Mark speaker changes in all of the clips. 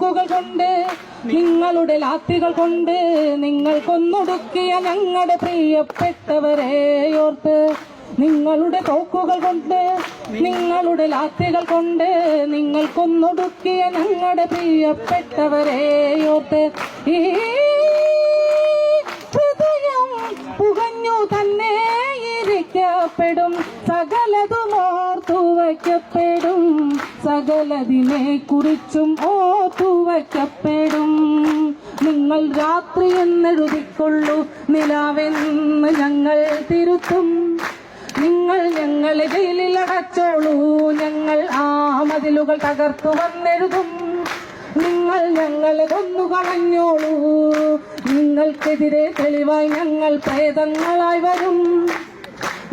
Speaker 1: തോക്കുകൾ കൊണ്ട് നിങ്ങളുടെ ലാത്തികൾ കൊണ്ട് നിങ്ങൾ കൊന്നൊടുക്കിയ ഞങ്ങളുടെ പ്രിയപ്പെട്ടവരെ ഓർത്ത്, നിങ്ങളുടെ തോക്കുകൾ കൊണ്ട് നിങ്ങളുടെ ലാത്തികൾ കൊണ്ട് നിങ്ങൾ കൊന്നൊടുക്കിയ ഞങ്ങളുടെ പ്രിയപ്പെട്ടവരെ ഓർത്ത് ഈ ഹൃദയം പുകഞ്ഞു തന്നെ ഇരിക്കപ്പെടും, സകലതും ഓർത്തു വയ്ക്കപ്പെടും, സകലതിനെ കുറിച്ചും ഓർത്തു വയ്ക്കപ്പെടും. നിങ്ങൾ രാത്രി എന്നെഴുതിക്കൊള്ളൂ, നിലാവെന്ന് ഞങ്ങൾ തിരുത്തും. നിങ്ങൾ ഞങ്ങളെ ജയിലിൽ അടച്ചോളൂ, ഞങ്ങൾ ആ മതിലുകൾ തകർത്തു വന്നെഴുതും. നിങ്ങൾ ഞങ്ങളെ കൊന്നുകളഞ്ഞോളൂ, നിങ്ങൾക്കെതിരെ തെളിവായി ഞങ്ങൾ പ്രേതങ്ങളായി വരും.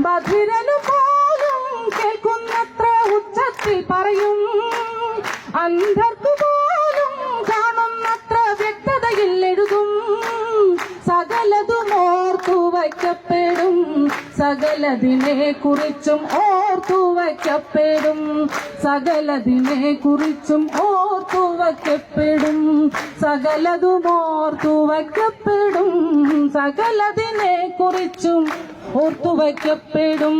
Speaker 1: ബധിരനു പോലും കേൾക്കുന്നത്ര ഉച്ചത്തിൽ പറയും, അന്ധർക്കു പോലും കാണുന്നത്ര വ്യക്തതയിൽ എഴുതും. സകലതും ഓർത്തു വയ്ക്കപ്പെടും, സകലതിനെ കുറിച്ചും ഓർത്തു വയ്ക്കപ്പെടും, സകലതിനെ കുറിച്ചും ഓർത്തു വയ്ക്കപ്പെടും, സകലതും ഓർത്തു വയ്ക്കപ്പെടും, സകലതിനെ കുറിച്ചും ഓർത്തു വയ്ക്കപ്പെടും.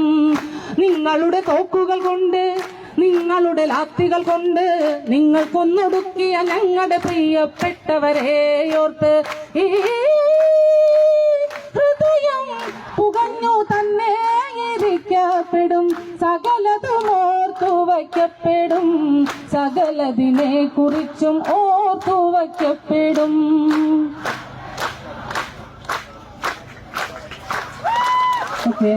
Speaker 1: നിങ്ങളുടെ തോക്കുകൾ കൊണ്ട് നിങ്ങളുടെ ലാത്തികൾ കൊണ്ട് നിങ്ങൾ കൊന്നൊടുക്കിയ ഞങ്ങളുടെ പ്രിയപ്പെട്ടവരെ ഓർത്ത് ഈ ഹൃദയം പുകഞ്ഞു തന്നെ ഇരിക്കപ്പെടും, സകലതും ഓർത്തു വയ്ക്കപ്പെടും, സകലതിനെ കുറിച്ചും ഓർത്തു വയ്ക്കപ്പെടും. ഓക്കെ.